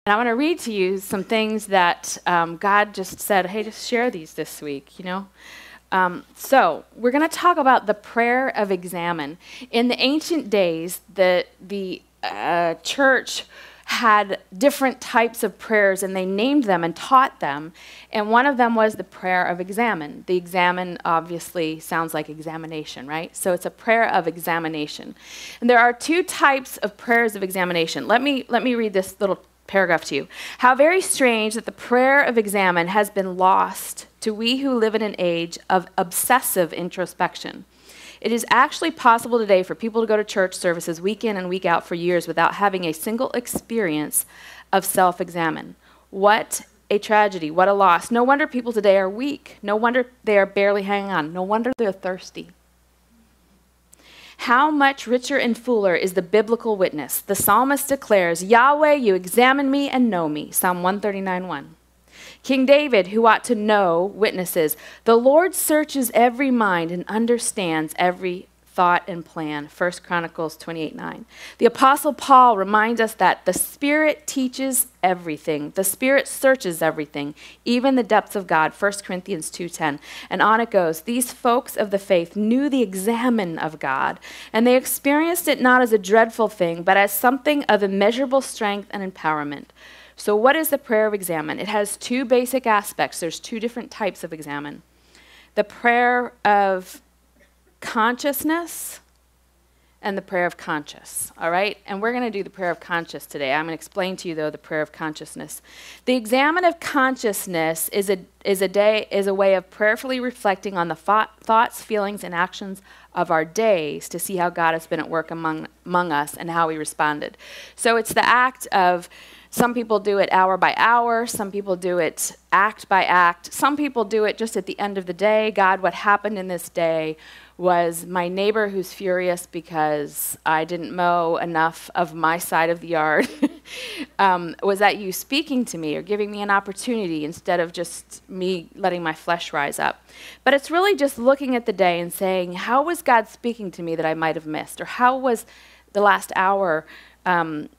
And I want to read to you some things that God just said, hey, just share these this week, you know. So we're going to talk about the prayer of examine. In the ancient days, the church had different types of prayers, and they named them and taught them. And one of them was the prayer of examine. The examine obviously sounds like examination, right? So it's a prayer of examination. And there are two types of prayers of examination. Let me read this little paragraph to you. How very strange that the prayer of examine has been lost to we who live in an age of obsessive introspection. It is actually possible today for people to go to church services week in and week out for years without having a single experience of self-examine. What a tragedy, what a loss. No wonder people today are weak. No wonder they are barely hanging on. No wonder they're thirsty. How much richer and fuller is the biblical witness. The psalmist declares, Yahweh, you examine me and know me, Psalm 139:1. King David, who ought to know, witnesses, the Lord searches every mind and understands every thought and plan, 1 Chronicles 28:9. The Apostle Paul reminds us that the Spirit teaches everything. The Spirit searches everything, even the depths of God, 1 Corinthians 2:10. And on it goes. These folks of the faith knew the examine of God, and they experienced it not as a dreadful thing, but as something of immeasurable strength and empowerment. So what is the prayer of examine? It has two basic aspects. There's two different types of examine. The prayer of consciousness and the prayer of conscience, all right? And we're going to do the prayer of conscience today. I'm going to explain to you, though, the prayer of consciousness. The examine of consciousness is a way of prayerfully reflecting on the thoughts, feelings, and actions of our days to see how God has been at work among us and how we responded. So it's the act of, some people do it hour by hour. Some people do it act by act. Some people do it just at the end of the day. God, what happened in this day was my neighbor who's furious because I didn't mow enough of my side of the yard. Was that you speaking to me or giving me an opportunity instead of just me letting my flesh rise up? But it's really just looking at the day and saying, how was God speaking to me that I might have missed? Or how was the last hour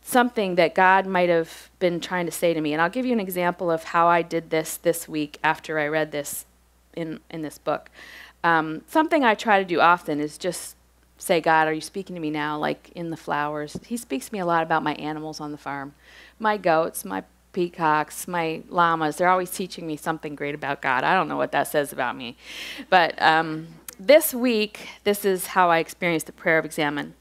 something that God might have been trying to say to me? And I'll give you an example of how I did this week after I read this in this book. Something I try to do often is just say, God, are you speaking to me now, like in the flowers? He speaks to me a lot about my animals on the farm. My goats, my peacocks, my llamas, they're always teaching me something great about God. I don't know what that says about me. But this week, this is how I experienced the prayer of examine.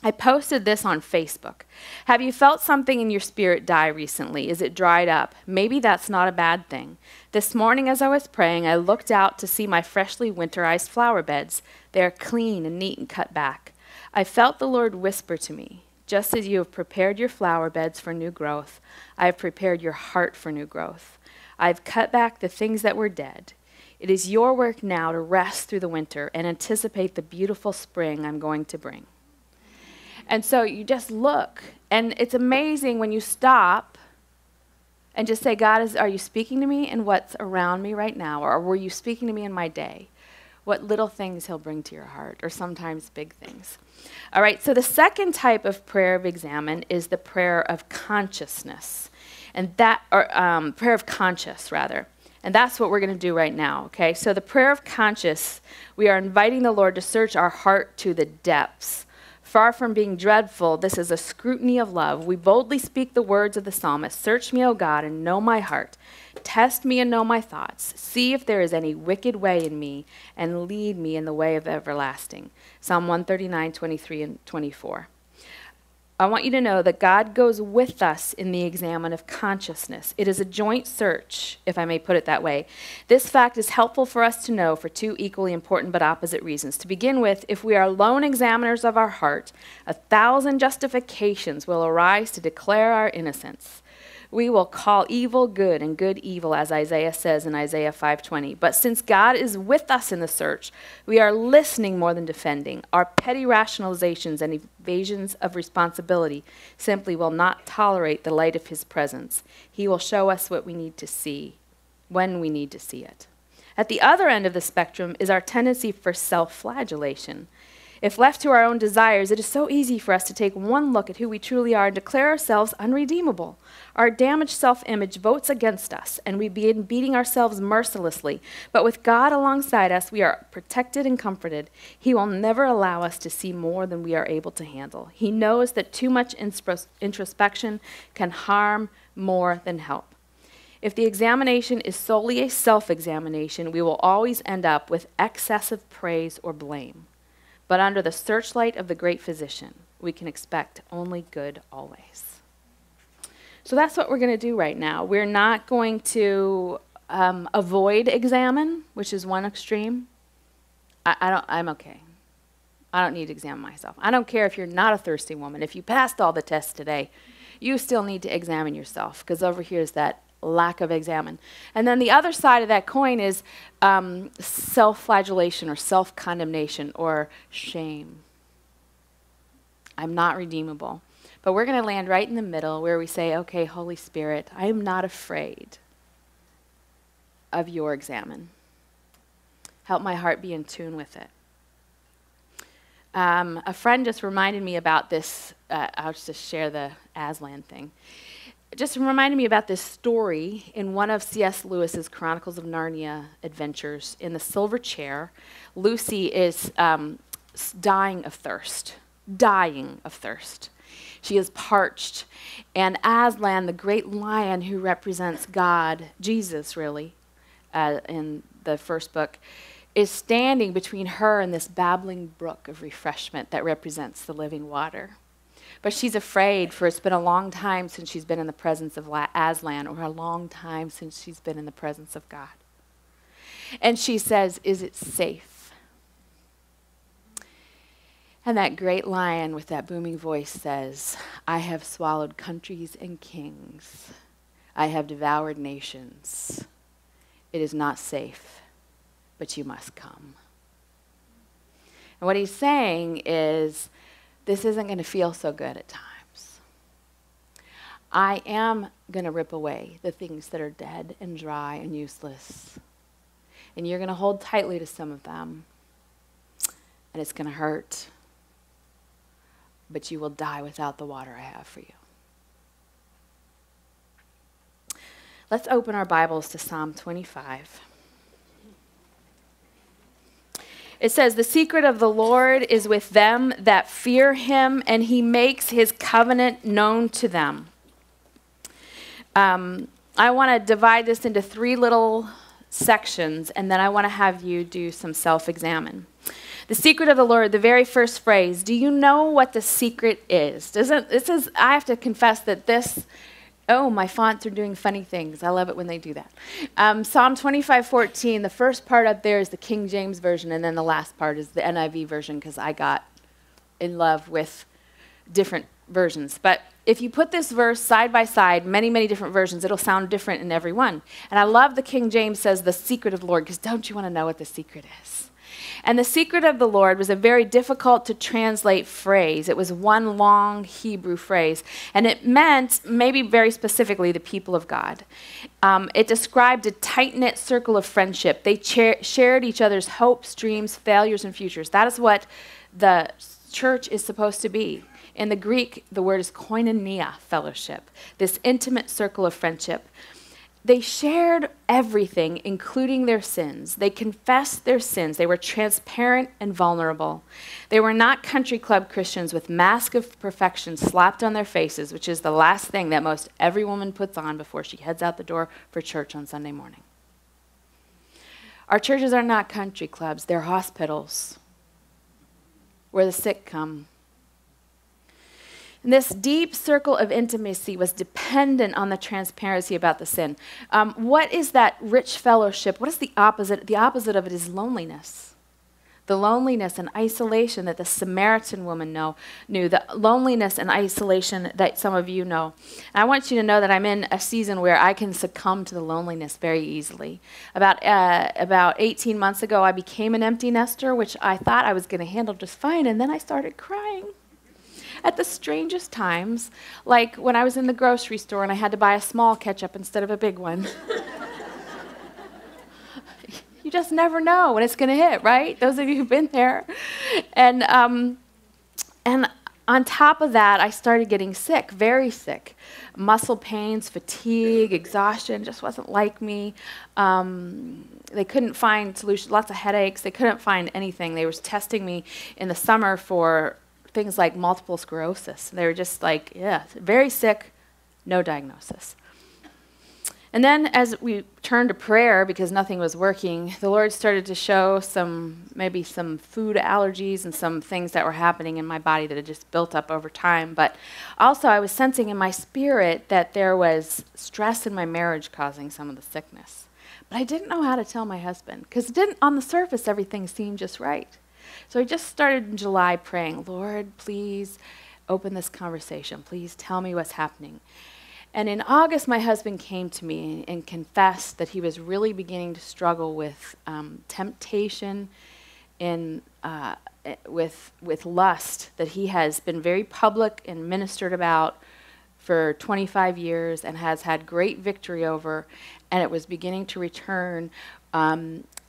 I posted this on Facebook. Have you felt something in your spirit die recently? Is it dried up? Maybe that's not a bad thing. This morning as I was praying, I looked out to see my freshly winterized flower beds. They are clean and neat and cut back. I felt the Lord whisper to me, just as you have prepared your flower beds for new growth, I have prepared your heart for new growth. I've cut back the things that were dead. It is your work now to rest through the winter and anticipate the beautiful spring I'm going to bring. And so you just look, and it's amazing when you stop and just say, God, are you speaking to me in what's around me right now? Or were you speaking to me in my day? What little things he'll bring to your heart, or sometimes big things. All right, so the second type of prayer of examine is the prayer of consciousness. And prayer of conscience, rather. And that's what we're going to do right now, okay? So the prayer of conscience, we are inviting the Lord to search our heart to the depths. Far from being dreadful, this is a scrutiny of love. We boldly speak the words of the psalmist. Search me, O God, and know my heart. Test me and know my thoughts. See if there is any wicked way in me, and lead me in the way of everlasting. Psalm 139:23 and 24. I want you to know that God goes with us in the examine of consciousness. It is a joint search, if I may put it that way. This fact is helpful for us to know for two equally important but opposite reasons. To begin with, if we are lone examiners of our heart, 1,000 justifications will arise to declare our innocence. We will call evil good and good evil, as Isaiah says in Isaiah 5:20. But since God is with us in the search, we are listening more than defending. Our petty rationalizations and evasions of responsibility simply will not tolerate the light of his presence. He will show us what we need to see, when we need to see it. At the other end of the spectrum is our tendency for self-flagellation. If left to our own desires, it is so easy for us to take one look at who we truly are and declare ourselves unredeemable. Our damaged self-image votes against us, and we begin beating ourselves mercilessly. But with God alongside us, we are protected and comforted. He will never allow us to see more than we are able to handle. He knows that too much introspection can harm more than help. If the examination is solely a self-examination, we will always end up with excessive praise or blame. But under the searchlight of the great physician, we can expect only good always. So that's what we're going to do right now. We're not going to avoid examine, which is one extreme. I'm okay. I don't need to examine myself. I don't care if you're not a thirsty woman. If you passed all the tests today, you still need to examine yourself, because over here is that lack of examine. And then the other side of that coin is self-flagellation or self-condemnation or shame. I'm not redeemable. But we're going to land right in the middle where we say, okay, Holy Spirit, I am not afraid of your examine. Help my heart be in tune with it. A friend just reminded me about this. I'll just share the Aslan thing. Just reminded me about this story in one of C.S. Lewis's Chronicles of Narnia adventures. In the silver chair, Lucy is dying of thirst. She is parched. And Aslan, the great lion who represents God, Jesus really, in the first book, is standing between her and this babbling brook of refreshment that represents the living water. But she's afraid, for it's been a long time since she's been in the presence of Aslan, or a long time since she's been in the presence of God. And she says, is it safe? And that great lion with that booming voice says, I have swallowed countries and kings. I have devoured nations. It is not safe, but you must come. And what he's saying is, this isn't going to feel so good at times. I am going to rip away the things that are dead and dry and useless. And you're going to hold tightly to some of them. And it's going to hurt. But you will die without the water I have for you. Let's open our Bibles to Psalm 25. It says, the secret of the Lord is with them that fear him, and he makes his covenant known to them. I want to divide this into 3 little sections, and then I want to have you do some self-examine. The secret of the Lord, the very first phrase, do you know what the secret is? I have to confess that this, oh, my fonts are doing funny things. I love it when they do that. Psalm 25:14, the first part up there is the King James Version, and then the last part is the NIV version, because I got in love with different versions. But if you put this verse side by side, many, many different versions, it'll sound different in every one. And I love the King James says the secret of the Lord, because don't you want to know what the secret is? And the secret of the Lord was a very difficult to translate phrase. It was one long Hebrew phrase. And it meant, maybe very specifically, the people of God. It described a tight-knit circle of friendship. They shared each other's hopes, dreams, failures, and futures. That is what the church is supposed to be. In the Greek, the word is koinonia, fellowship, this intimate circle of friendship. They shared everything, including their sins. They confessed their sins. They were transparent and vulnerable. They were not country club Christians with mask of perfection slapped on their faces, which is the last thing that most every woman puts on before she heads out the door for church on Sunday morning. Our churches are not country clubs. They're hospitals where the sick come. And this deep circle of intimacy was dependent on the transparency about the sin. What is that rich fellowship? What is the opposite? The opposite of it is loneliness. The loneliness and isolation that the Samaritan woman knew. The loneliness and isolation that some of you know. And I want you to know that I'm in a season where I can succumb to the loneliness very easily. About 18 months ago, I became an empty nester, which I thought I was going to handle just fine, and then I started crying. At the strangest times, like when I was in the grocery store and I had to buy a small ketchup instead of a big one. You just never know when it's going to hit, right? Those of you who've been there. And on top of that, I started getting sick, very sick. Muscle pains, fatigue, exhaustion, just wasn't like me. They couldn't find solutions, lots of headaches. They couldn't find anything. They were testing me in the summer for things like multiple sclerosis. They were just like, yeah, very sick, no diagnosis. And then as we turned to prayer, because nothing was working, the Lord started to show maybe some food allergies and some things that were happening in my body that had just built up over time. But also I was sensing in my spirit that there was stress in my marriage causing some of the sickness. But I didn't know how to tell my husband, because on the surface, everything seemed just right. So I just started in July praying, Lord, please open this conversation. Please tell me what's happening. And in August, my husband came to me and confessed that he was really beginning to struggle with temptation with lust that he has been very public and ministered about for 25 years and has had great victory over, and it was beginning to return.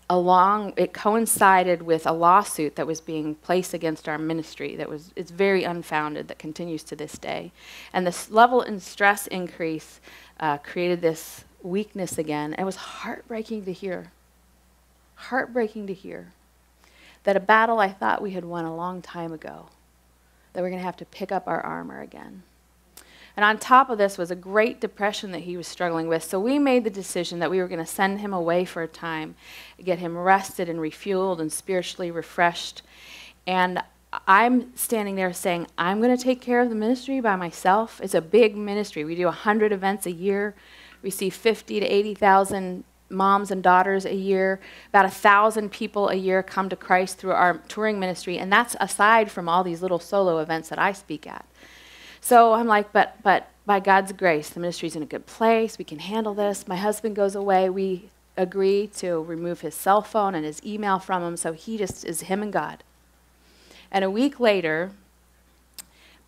It coincided with a lawsuit that was being placed against our ministry it's very unfounded, that continues to this day. And this level in stress increase created this weakness again. It was heartbreaking to hear that a battle I thought we had won a long time ago, that we're going to have to pick up our armor again. And on top of this was a great depression that he was struggling with. So we made the decision that we were going to send him away for a time, get him rested and refueled and spiritually refreshed. And I'm standing there saying, I'm going to take care of the ministry by myself. It's a big ministry. We do 100 events a year. We see 50 to 80,000 moms and daughters a year. About 1,000 people a year come to Christ through our touring ministry. And that's aside from all these little solo events that I speak at. So I'm like, but by God's grace, the ministry's in a good place. We can handle this. My husband goes away. We agree to remove his cell phone and his email from him, so he just is him and God. And a week later,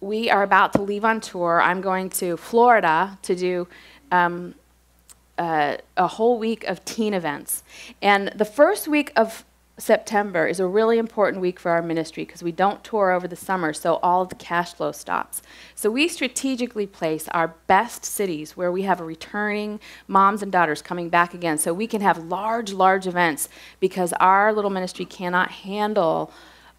we are about to leave on tour. I'm going to Florida to do a whole week of teen events. And the first week of September is a really important week for our ministry because we don't tour over the summer, so all of the cash flow stops. So we strategically place our best cities where we have returning moms and daughters coming back again, so we can have large events, because our little ministry cannot handle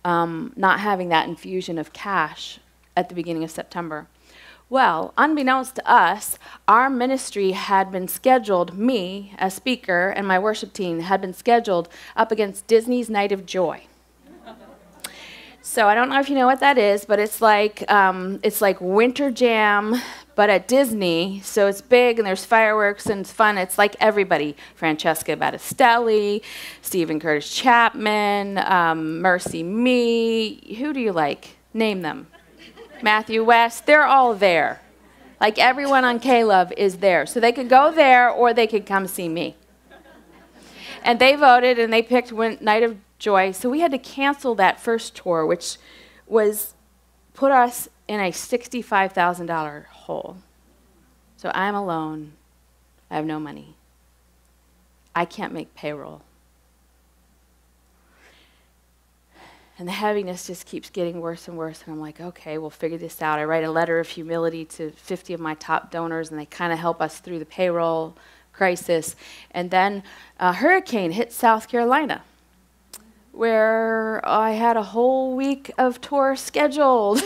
not having that infusion of cash at the beginning of September. Well, unbeknownst to us, our ministry had been scheduled, me, as speaker, and my worship team had been scheduled up against Disney's Night of Joy. So I don't know if you know what that is, but it's like Winter Jam, but at Disney. So it's big, and there's fireworks, and it's fun. It's like everybody. Francesca Battistelli, Stephen Curtis Chapman, Mercy Me. Who do you like? Name them. Matthew West, they're all there. Like everyone on K-Love is there. So they could go there or they could come see me. And they voted and they picked Night of Joy. So we had to cancel that first tour, which put us in a $65,000 hole. So I'm alone. I have no money. I can't make payroll. And the heaviness just keeps getting worse and worse. And I'm like, okay, we'll figure this out. I write a letter of humility to 50 of my top donors, and they kind of help us through the payroll crisis. And then a hurricane hit South Carolina, where I had a whole week of tour scheduled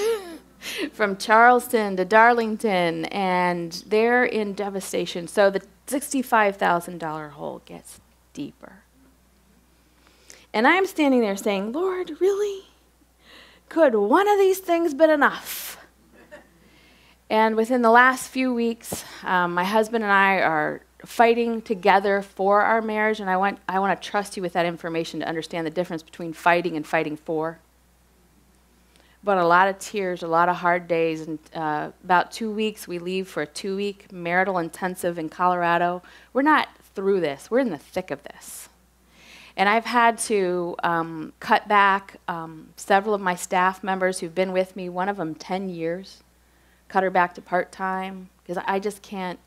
from Charleston to Darlington, and they're in devastation. So the $65,000 hole gets deeper. And I'm standing there saying, Lord, really? Could one of these things been enough? And within the last few weeks, my husband and I are fighting together for our marriage, and I want to trust you with that information to understand the difference between fighting and fighting for. But a lot of tears, a lot of hard days, and about 2 weeks, we leave for a 2-week marital intensive in Colorado. We're not through this. We're in the thick of this. And I've had to cut back several of my staff members who've been with me, one of them 10 years, cut her back to part-time, because I just can't.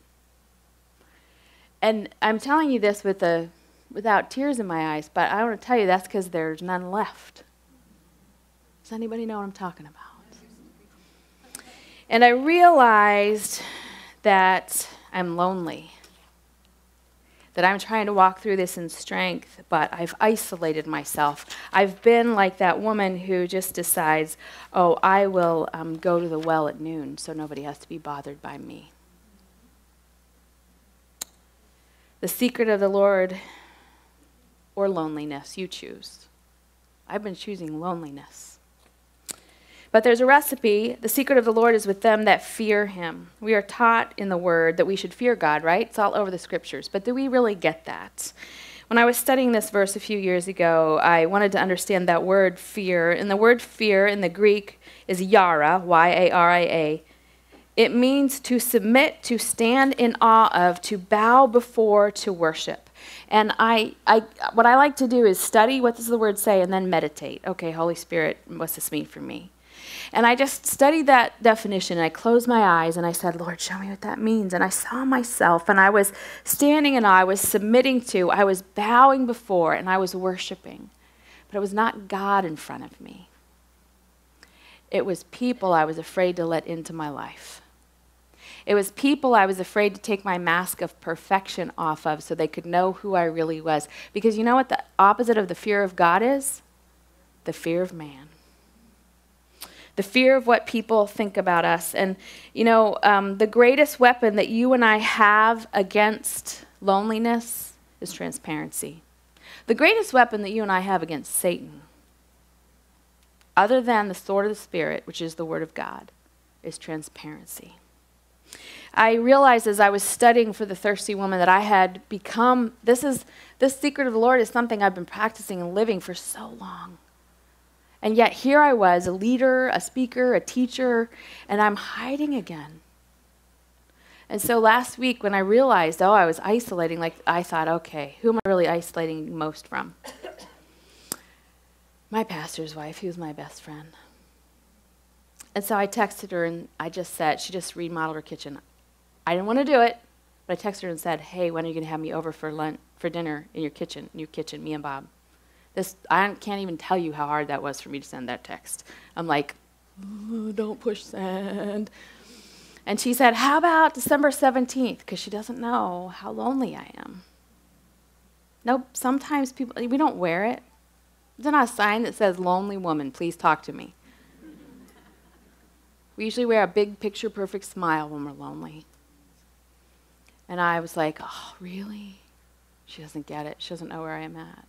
And I'm telling you this with a without tears in my eyes, but I want to tell you that's because there's none left. Does anybody know what I'm talking about? And I realized that I'm lonely, that I'm trying to walk through this in strength, but I've isolated myself. I've been like that woman who just decides, oh, I will go to the well at noon so nobody has to be bothered by me. The secret of the Lord or loneliness, you choose. I've been choosing loneliness. But there's a recipe. The secret of the Lord is with them that fear him. We are taught in the word that we should fear God, right? It's all over the scriptures. But do we really get that? When I was studying this verse a few years ago, I wanted to understand that word fear. And the word fear in the Greek is yara, Y-A-R-I-A. It means to submit, to stand in awe of, to bow before, to worship. And what I like to do is study, what does the word say, and then meditate. Okay, Holy Spirit, what's this mean for me? And I just studied that definition, and I closed my eyes, and I said, Lord, show me what that means. And I saw myself, and I was standing in awe, I was submitting to, I was bowing before, and I was worshiping. But it was not God in front of me. It was people I was afraid to let into my life. It was people I was afraid to take my mask of perfection off of so they could know who I really was. Because you know what the opposite of the fear of God is? The fear of man. The fear of what people think about us. And, you know, the greatest weapon that you and I have against loneliness is transparency. The greatest weapon that you and I have against Satan, other than the sword of the Spirit, which is the Word of God, is transparency. I realized as I was studying for the thirsty woman that I had become, this secret of the Lord is something I've been practicing and living for so long. And yet here I was, a leader, a speaker, a teacher, and I'm hiding again. And so last week when I realized, I was isolating, like I thought, okay, who am I really isolating most from? My pastor's wife, who's my best friend. And so I texted her and I just said, she just remodeled her kitchen. I didn't want to do it, but I texted her and said, hey, when are you going to have me over for dinner in your kitchen, me and Bob? I can't even tell you how hard that was for me to send that text. I'm like, oh, don't push send. And she said, how about December 17th? Because she doesn't know how lonely I am. Nope, sometimes we don't wear it. There's not a sign that says, lonely woman, please talk to me. We usually wear a big picture-perfect smile when we're lonely. And I was like, oh, really? She doesn't get it. She doesn't know where I am at.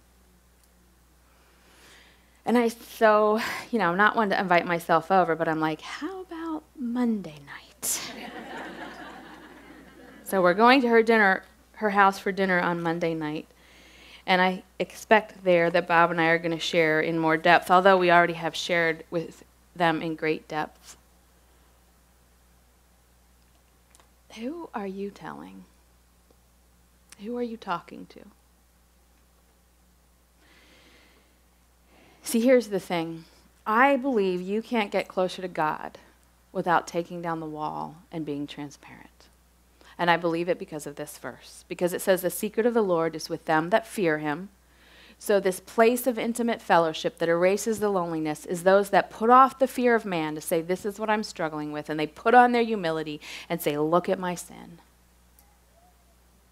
And I'm not one to invite myself over, but I'm like, how about Monday night? So we're going to her house for dinner on Monday night. And I expect there that Bob and I are going to share in more depth, although we already have shared with them in great depth. Who are you telling? Who are you talking to? See, here's the thing. I believe you can't get closer to God without taking down the wall and being transparent. And I believe it because of this verse. Because it says the secret of the Lord is with them that fear him. So this place of intimate fellowship that erases the loneliness is those that put off the fear of man to say, this is what I'm struggling with. And they put on their humility and say, look at my sin.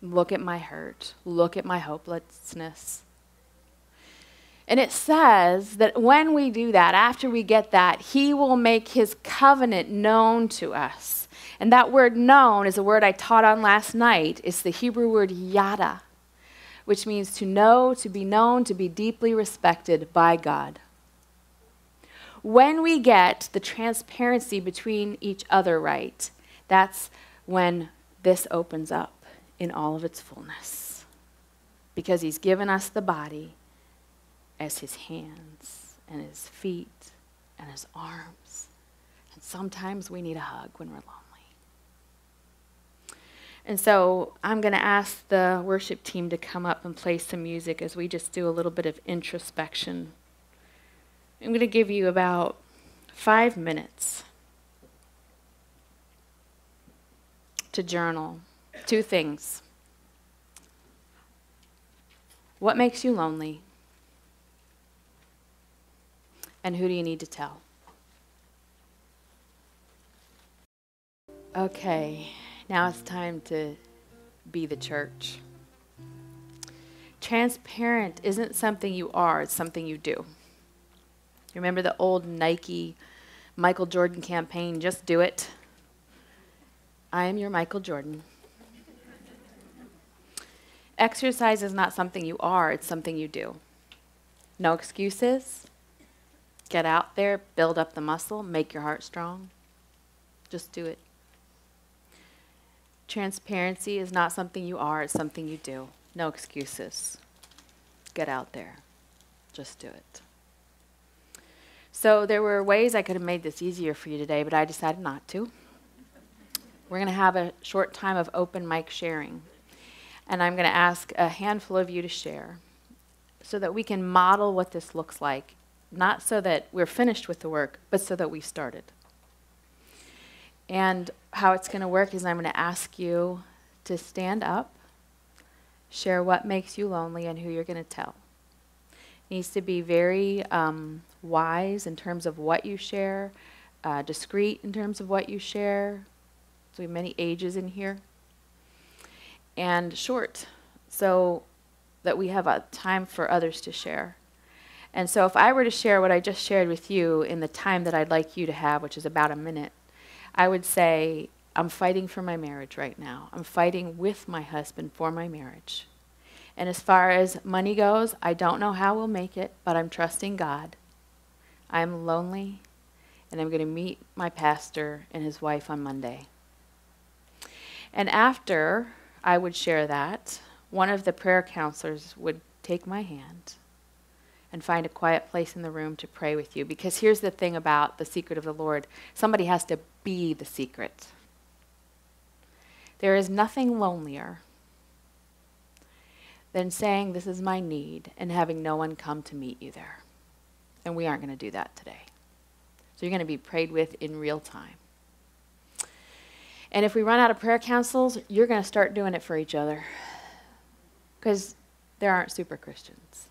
Look at my hurt. Look at my hopelessness. And it says that when we do that, after we get that, he will make his covenant known to us. And that word known is a word I taught on last night. It's the Hebrew word yada, which means to know, to be known, to be deeply respected by God. When we get the transparency between each other right, that's when this opens up in all of its fullness. Because he's given us the body as his hands and his feet and his arms. And sometimes we need a hug when we're lonely. And so I'm going to ask the worship team to come up and play some music as we just do a little bit of introspection. I'm going to give you about 5 minutes to journal 2 things. What makes you lonely? And who do you need to tell? Okay, now it's time to be the church. Transparent isn't something you are, it's something you do. You remember the old Nike Michael Jordan campaign, just do it? I am your Michael Jordan. Exercise is not something you are, it's something you do. No excuses. Get out there, build up the muscle, make your heart strong. Just do it. Transparency is not something you are, it's something you do. No excuses. Get out there. Just do it. So there were ways I could have made this easier for you today, but I decided not to. We're going to have a short time of open mic sharing. And I'm going to ask a handful of you to share so that we can model what this looks like. Not so that we're finished with the work, but so that we started. And how it's going to work is I'm going to ask you to stand up, share what makes you lonely and who you're going to tell. It needs to be very wise in terms of what you share, discreet in terms of what you share. So we have many ages in here. And short, so that we have a time for others to share. And so if I were to share what I just shared with you in the time that I'd like you to have, which is about a minute, I would say, I'm fighting for my marriage right now. I'm fighting with my husband for my marriage. And as far as money goes, I don't know how we'll make it, but I'm trusting God. I'm lonely, and I'm going to meet my pastor and his wife on Monday. And after I would share that, one of the prayer counselors would take my hand and find a quiet place in the room to pray with you. Because here's the thing about the secret of the Lord. Somebody has to be the secret. There is nothing lonelier than saying, this is my need, and having no one come to meet you there. And we aren't going to do that today. So you're going to be prayed with in real time. And if we run out of prayer councils, you're going to start doing it for each other. Because there aren't super Christians.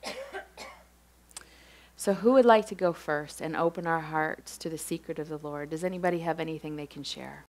So who would like to go first and open our hearts to the secret of the Lord? Does anybody have anything they can share?